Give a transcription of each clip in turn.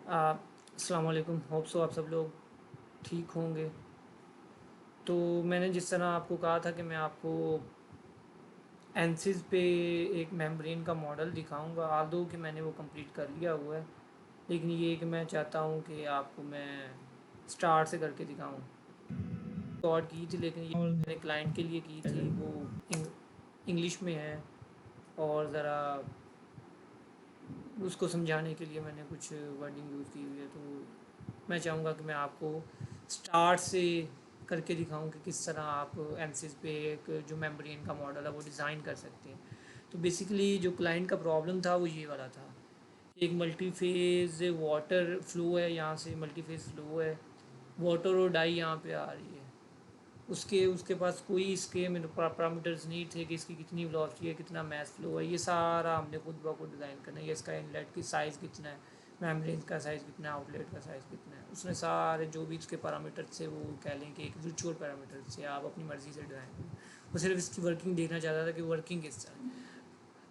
अस्सलाम वालेकुम। Hope so आप सब लोग ठीक होंगे। तो मैंने जिस तरह आपको कहा था कि मैं आपको एनसिस पे एक मेम्ब्रेन का मॉडल दिखाऊंगा, आल्दो कि मैंने वो कंप्लीट कर लिया हुआ है, लेकिन ये कि मैं चाहता हूँ कि आपको मैं स्टार्ट से करके दिखाऊँ। रिकॉर्ड की थी, लेकिन ये मैंने क्लाइंट के लिए की थी, वो इंग्लिश में है और ज़रा उसको समझाने के लिए मैंने कुछ वर्डिंग यूज़ की हुई है। तो मैं चाहूँगा कि मैं आपको स्टार्ट से करके दिखाऊं कि किस तरह आप एमसिस पे एक जो मेम्ब्रेन का मॉडल है वो डिज़ाइन कर सकते हैं। तो बेसिकली जो क्लाइंट का प्रॉब्लम था वो ये वाला था, एक मल्टी फेज़ वाटर फ्लो है, यहाँ से मल्टी फेज़ फ्लो है, वाटर और डाई यहाँ पे आ रही है। उसके उसके पास कोई इसके मेरे पैरामीटर्स नहीं थे कि इसकी कितनी वेलोसिटी है, कितना मैस फ्लो है, ये सारा हमने खुद ब खुद डिज़ाइन करना है। ये इसका इनलेट की साइज़ कितना है, मेम्ब्रेन का साइज़ कितना है, आउटलेट का साइज़ कितना है, उसने सारे जो भी इसके पैरामीटर्स थे वो कह लें कि एक वर्चुअल पैरामीटर से आप अपनी मर्ज़ी से डिज़ाइन करें। वो सिर्फ इसकी वर्किंग देखना चाहता था कि वर्किंग किस तरह है,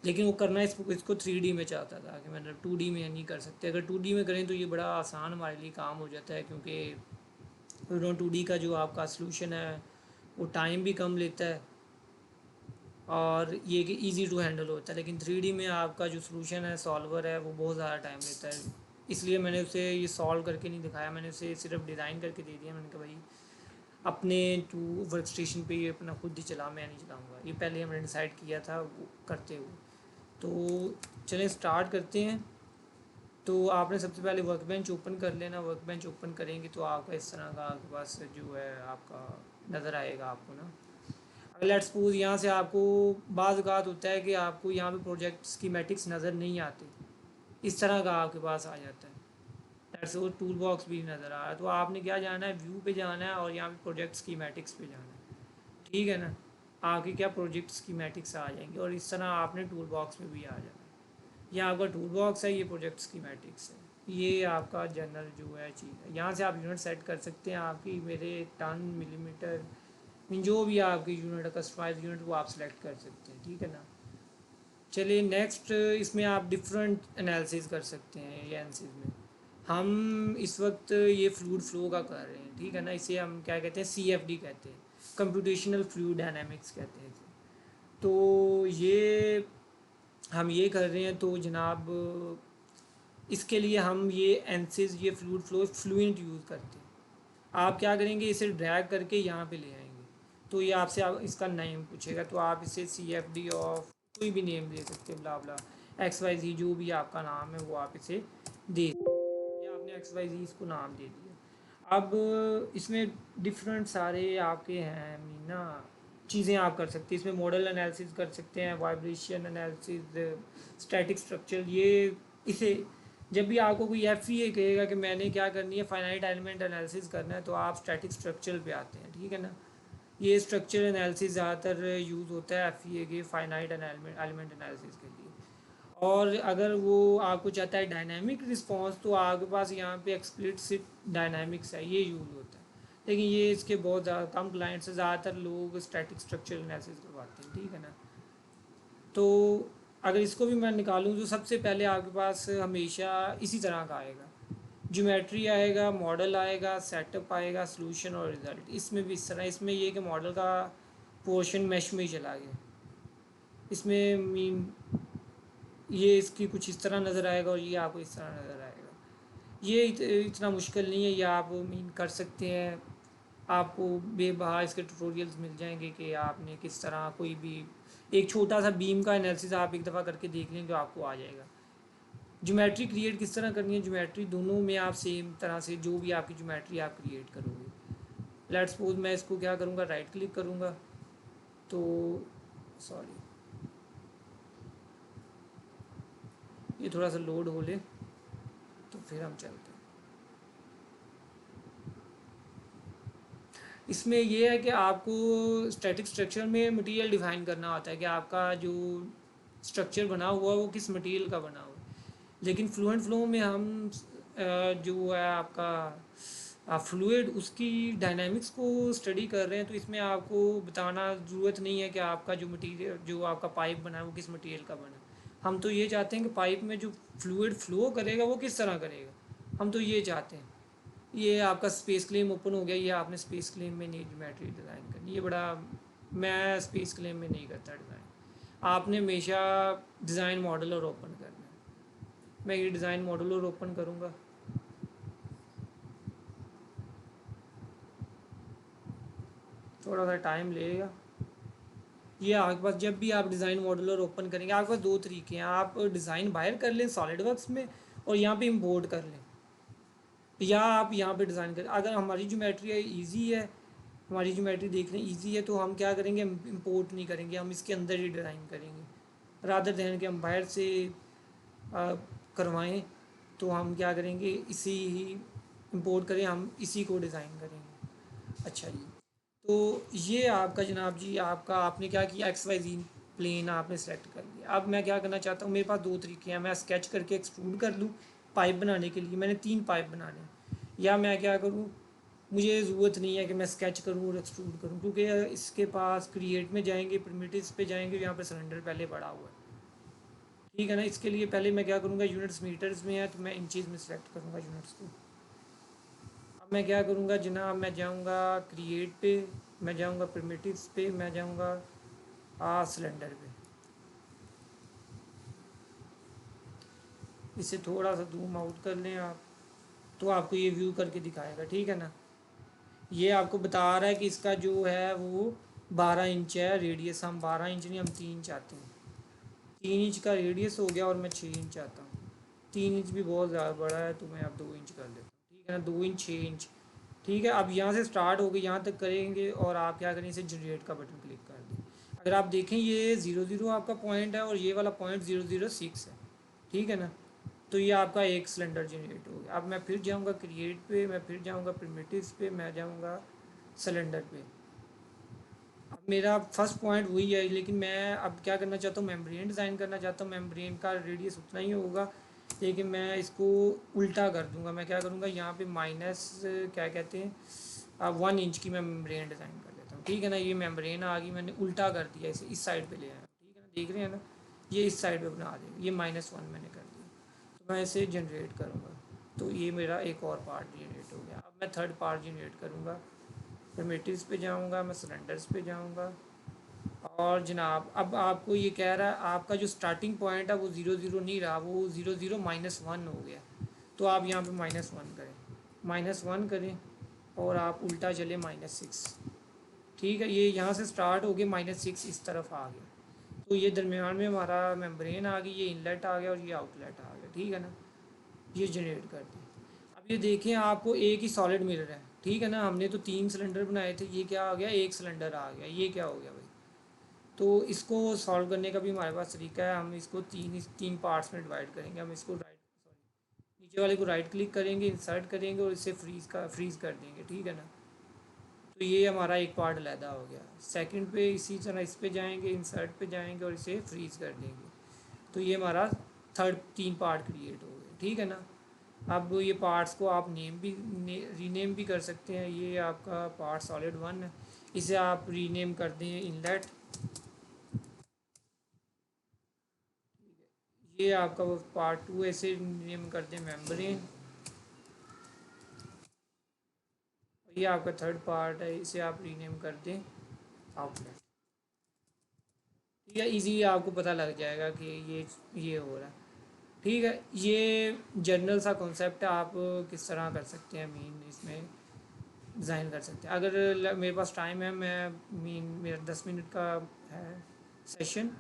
लेकिन वो करना इसको 3D में चाहता था कि मतलब 2D में नहीं कर सकते। अगर 2D में करें तो ये बड़ा आसान हमारे लिए काम हो जाता है, क्योंकि 2D का जो आपका सोल्यूशन है वो टाइम भी कम लेता है और ये कि इजी टू हैंडल होता है। लेकिन 3D में आपका जो सोल्यूशन है, सॉल्वर है, वो बहुत ज़्यादा टाइम लेता है। इसलिए मैंने उसे ये सॉल्व करके नहीं दिखाया, मैंने उसे सिर्फ डिज़ाइन करके दे दिया। मैंने कहा भाई अपने टू वर्क स्टेशन पे ये अपना खुद ही चला, मैं नहीं चलाऊँगा। ये पहले हमने डिसाइड किया था वो करते हुए। तो चलें स्टार्ट करते हैं। तो आपने सबसे पहले वर्क बेंच ओपन कर लेना। वर्क बेंच ओपन करेंगे तो आपका इस तरह का आपके पास जो है आपका नज़र आएगा आपको ना। अगर लेट्स सपोज यहाँ से आपको बाज़ औक़ात होता है कि आपको यहाँ पे प्रोजेक्ट स्कीमेटिक्स नज़र नहीं आते, इस तरह का आपके पास आ जाता है। लेट्स सपोज टूल बॉक्स भी नज़र आ रहा है, तो आपने क्या जाना है, व्यू पे जाना है और यहाँ पे प्रोजेक्ट स्कीमेटिक्स पे जाना है। ठीक है ना, आपके क्या प्रोजेक्ट स्कीमेटिक्स आ जाएंगे और इस तरह आपने टूल बॉक्स में भी आ जाना है। ये आपका टूल बॉक्स है, ये प्रोजेक्ट स्कीमेटिक्स है, ये आपका जनरल जो है चीज़ है। यहाँ से आप यूनिट सेट कर सकते हैं आपकी, मेरे टन मिलीमीटर जो भी आपकी यूनिट है, कस्टमाइज यूनिट, वो आप सेलेक्ट कर सकते हैं। ठीक है ना। चलिए नेक्स्ट, इसमें आप डिफरेंट एनालिसिस कर सकते हैं। ये एनालिसिस में हम इस वक्त ये फ्लूइड फ्लो का कर रहे हैं। ठीक है ना, इसे हम क्या कहते हैं, CFD कहते हैं, कंप्यूटेशनल फ्लूइड डायनामिक्स कहते हैं इसे। तो ये हम ये कर रहे हैं, तो जनाब इसके लिए हम ये एनालिसिस, ये फ्लूइड फ्लो फ्लुएंट यूज़ करते हैं। आप क्या करेंगे, इसे ड्रैग करके यहाँ पे ले आएंगे। तो ये आपसे इसका नेम पूछेगा, तो आप इसे CFD ऑफ कोई भी नेम दे सकते हैं, ब्ला ब्ला XYZ, जो भी आपका नाम है वो आप इसे दे, ये आपने XYZ इसको नाम दे दिया। अब इसमें डिफरेंट सारे आपके हैं मीना चीज़ें आप कर सकते हैं। इसमें मॉडल एनालिसिस कर सकते हैं, वाइब्रेशन एनालिसिस, स्टैटिक स्ट्रक्चर। ये इसे जब भी आपको कोई FEA कहेगा कि मैंने क्या करनी है, फाइनाइट एलिमेंट एनालिसिस करना है, तो आप स्टैटिक स्ट्रक्चर पे आते हैं। ठीक है ना। ये स्ट्रक्चर एनालिसिस ज़्यादातर यूज़ होता है FEA के फाइनाइट एलिमेंट एनालिसिस के लिए। और अगर वो आपको चाहता है डायनामिक रिस्पांस, तो आपके पास यहाँ पे एक्सप्लिसिट डायनामिक्स है, ये यूज़ होता है। लेकिन ये इसके बहुत ज़्यादा कम क्लाइंट्स से, ज़्यादातर लोग स्टैटिक स्ट्रक्चर एनालिसिस करवाते हैं। ठीक है ना। तो अगर इसको भी मैं निकालूँ तो सबसे पहले आपके पास हमेशा इसी तरह का आएगा, ज्योमेट्री आएगा, मॉडल आएगा, सेटअप आएगा, सॉल्यूशन और रिज़ल्ट। इसमें भी इस तरह, इसमें ये कि मॉडल का पोर्शन मैश में ही चला गया। इसमें मीन ये इसकी कुछ इस तरह नज़र आएगा और ये आपको इस तरह नज़र आएगा। ये इतना मुश्किल नहीं है, ये आप मीन कर सकते हैं। आपको बेबहा इसके ट्यूटोरियल्स मिल जाएंगे कि आपने किस तरह कोई भी एक छोटा सा बीम का एनालिसिस आप एक दफ़ा करके देख लेंगे, आपको आ जाएगा। ज्योमेट्री क्रिएट किस तरह करनी है, ज्योमेट्री दोनों में आप सेम तरह से जो भी आपकी ज्योमेट्री आप क्रिएट करोगे। लेट्स सपोज मैं इसको क्या करूँगा, राइट क्लिक करूँगा, तो सॉरी ये थोड़ा सा लोड हो ले तो फिर हम चलते हैं। इसमें ये है कि आपको स्टैटिक स्ट्रक्चर में मटेरियल डिफाइन करना होता है कि आपका जो स्ट्रक्चर बना हुआ है वो किस मटेरियल का बना हुआ है। लेकिन फ्लूएंट फ्लो में हम जो है आपका फ्लूइड, उसकी डायनामिक्स को स्टडी कर रहे हैं, तो इसमें आपको बताना ज़रूरत नहीं है कि आपका जो मटेरियल, जो आपका पाइप बना है वो किस मटेरियल का बना है। हम तो ये चाहते हैं कि पाइप में जो फ्लूइड फ्लो करेगा वो किस तरह करेगा, हम तो ये चाहते हैं। ये आपका स्पेस क्लेम ओपन हो गया, ये आपने स्पेस क्लेम में नहीं ज्योमेट्री डिज़ाइन करनी, ये बड़ा, मैं स्पेस क्लेम में नहीं करता डिज़ाइन। आपने हमेशा डिज़ाइन मॉडल और ओपन करना है। मैं ये डिज़ाइन मॉडल और ओपन करूँगा, थोड़ा सा टाइम लगेगा। ये आपके पास जब भी आप डिज़ाइन मॉडलर ओपन करेंगे, आपके पास दो तरीके हैं, आप डिज़ाइन बाहर कर लें सॉलिड वर्क्स में और यहाँ पे इंपोर्ट कर लें, या आप यहाँ पे डिज़ाइन करें। अगर हमारी ज्योमेट्री ईजी है, हमारी ज्योमेट्री देखने ईजी है, तो हम क्या करेंगे, हम इंपोर्ट नहीं करेंगे, हम इसके अंदर ही डिज़ाइन करेंगे। रादर दैन कि हम बाहर से आ, करवाएं, तो हम क्या करेंगे, इसी ही इंपोर्ट करें, हम इसी को डिज़ाइन करेंगे। अच्छा जी, तो ये आपका जनाब जी, आपका आपने क्या किया, एक्स वाई जी प्लेन आपने सेलेक्ट कर लिया। अब मैं क्या करना चाहता हूँ, मेरे पास दो तरीके हैं, मैं स्केच करके एक्सट्रूड कर लूँ पाइप बनाने के लिए, मैंने 3 पाइप बनाने हैं, या मैं क्या करूँ, मुझे ज़रूरत नहीं है कि मैं स्केच करूँ और एक्सट्रूड करूँ, क्योंकि इसके पास क्रिएट में जाएंगे, प्रिमिटिव्स पे जाएंगे, यहाँ पे सिलेंडर पहले पड़ा हुआ है। ठीक है ना, इसके लिए पहले मैं क्या करूँगा, यूनिट्स मीटर्स में है तो मैं इंचज़ में सेलेक्ट करूँगा यूनिट्स को। अब मैं क्या करूँगा जनाब, मैं जाऊँगा क्रिएट पे, मैं जाऊँगा प्रिमिटिव्स पे, मैं जाऊँगा सिलेंडर पे। इसे थोड़ा सा जूम आउट कर लें आप, तो आपको ये व्यू करके दिखाएगा। ठीक है ना, ये आपको बता रहा है कि इसका जो है वो 12 इंच है रेडियस, हम 12 इंच नहीं, हम 3 चाहते हैं। 3 इंच का रेडियस हो गया और मैं 6 इंच चाहता हूँ। 3 इंच भी बहुत ज़्यादा बड़ा है, तो मैं अब 2 इंच कर लेता हूँ। ठीक है ना, 2 इंच 6 इंच। ठीक है, अब यहाँ से स्टार्ट हो गई, यहाँ तक करेंगे और आप क्या करें, इसे जनरेट का बटन क्लिक कर दें। अगर आप देखें ये 0 0 आपका पॉइंट है और ये वाला पॉइंट 0 0 6 है। ठीक है ना, तो ये आपका एक सिलेंडर जनरेट हो गया। अब मैं फिर जाऊँगा क्रिएट पे, मैं फिर जाऊँगा प्रिमिटिव्स पे, मैं जाऊँगा सिलेंडर पे। अब मेरा फर्स्ट पॉइंट वही है, लेकिन मैं अब क्या करना चाहता हूँ, मेम्ब्रेन डिज़ाइन करना चाहता हूँ। मेम्ब्रेन का रेडियस उतना ही होगा, लेकिन मैं इसको उल्टा कर दूँगा। मैं क्या करूँगा, यहाँ पे माइनस क्या कहते हैं, 1 इंच की मैं मेम्ब्रेन डिज़ाइन कर लेता हूँ। ठीक है ना, ये मेम्ब्रेन आ गई, मैंने उल्टा कर दिया, इसे इस साइड पे ले आया। ठीक है ना, देख रहे हैं ना, ये इस साइड पे बना देगा, ये -1 मैंने कर दिया। तो मैं इसे जनरेट करूँगा, तो ये मेरा एक और पार्ट जनरेट हो गया। अब मैं थर्ड पार्ट जनरेट करूँगा, प्रिमिटिव्स पे जाऊँगा, मैं सिलेंडर्स पे जाऊँगा, और जनाब अब आपको ये कह रहा है आपका जो स्टार्टिंग पॉइंट है वो 0 0 नहीं रहा, वो 0 0 -1 हो गया। तो आप यहाँ पे -1 करें, -1 करें और आप उल्टा चले -6। ठीक है, ये यहाँ से स्टार्ट हो गया, -6 इस तरफ आ गया, तो ये दरमियान में हमारा मेम्ब्रेन आ गई, ये इनलेट आ गया और ये आउटलेट आ गया। ठीक है ना, ये जनरेट कर दें। अब ये देखें, आपको एक ही सॉलिड मिल रहा है। ठीक है ना, हमने तो 3 सिलेंडर बनाए थे, ये क्या आ गया, एक सिलेंडर आ गया, ये क्या हो गया भाई। तो इसको सॉल्व करने का भी हमारे पास तरीका है, हम इसको तीन पार्ट्स में डिवाइड करेंगे। हम इसको नीचे वाले को राइट क्लिक करेंगे, इंसर्ट करेंगे और इसे फ्रीज़ कर देंगे। ठीक है ना, तो ये हमारा एक पार्ट अलहदा हो गया। सेकंड पे इसी तरह इस पे जाएंगे, इंसर्ट पे जाएंगे और इसे फ्रीज़ कर देंगे, तो ये हमारा थर्ड 3 पार्ट क्रिएट हो गए। ठीक है ना, अब ये पार्ट्स को आप रीनेम भी कर सकते हैं। ये आपका पार्ट solid 1 है, इसे आप रीनेम कर दें इनलेट। ये आपका वो पार्ट 2, ऐसे नेम कर दें मेम्ब्रेन। ये आपका थर्ड पार्ट है, इसे आप रीनेम कर दें आउटलेट। ठीक है, इजी आपको पता लग जाएगा कि ये हो रहा है। ठीक है, ये जनरल सा कॉन्सेप्ट है, आप किस तरह कर सकते हैं मीन इसमें डिज़ाइन कर सकते हैं। अगर मेरे पास टाइम है, मैं मीन मेरा 10 मिनट का है सेशन,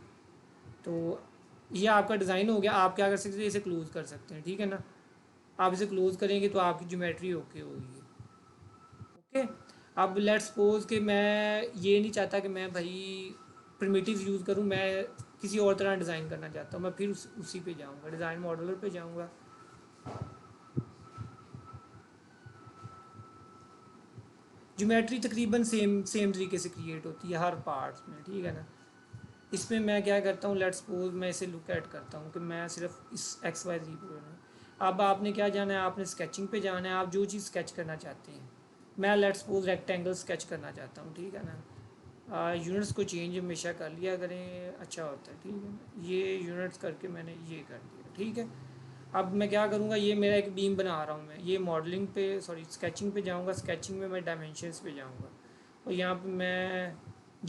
तो ये आपका डिज़ाइन हो गया। आप क्या कर सकते हैं, इसे क्लोज़ कर सकते हैं। ठीक है ना, आप इसे क्लोज़ करेंगे तो आपकी ज्योमेट्री ओके होगी। ओके, अब लेट्स सपोज कि मैं ये नहीं चाहता कि मैं भाई प्रिमिटिव यूज़ करूँ, मैं किसी और तरह डिज़ाइन करना चाहता हूँ। मैं फिर उसी पे जाऊँगा, डिज़ाइन मॉडलर पे जाऊँगा। ज्योमेट्री तकरीबन सेम सेम तरीके से क्रिएट होती है हर पार्ट्स में। ठीक है ना, इसमें मैं क्या करता हूँ, लेट्स सपोज मैं इसे लुक एट करता हूँ कि मैं सिर्फ इस एक्स वाई जी पर हूँ। अब आपने क्या जाना है, आपने स्केचिंग पे जाना है, आप जो चीज़ स्केच करना चाहते हैं। मैं लेट्स सपोज रेक्टेंगल स्केच करना चाहता हूँ। ठीक है ना, यूनिट्स को चेंज हमेशा कर लिया करें, अच्छा होता है। ठीक है ना, ये यूनिट्स करके मैंने ये कर दिया। ठीक है, अब मैं क्या करूँगा, ये मेरा एक बीम बना रहा हूँ मैं, ये मॉडलिंग पे, सॉरी स्केचिंग पे जाऊँगा, स्केचिंग में मैं डायमेंशंस पे जाऊँगा और यहाँ पे मैं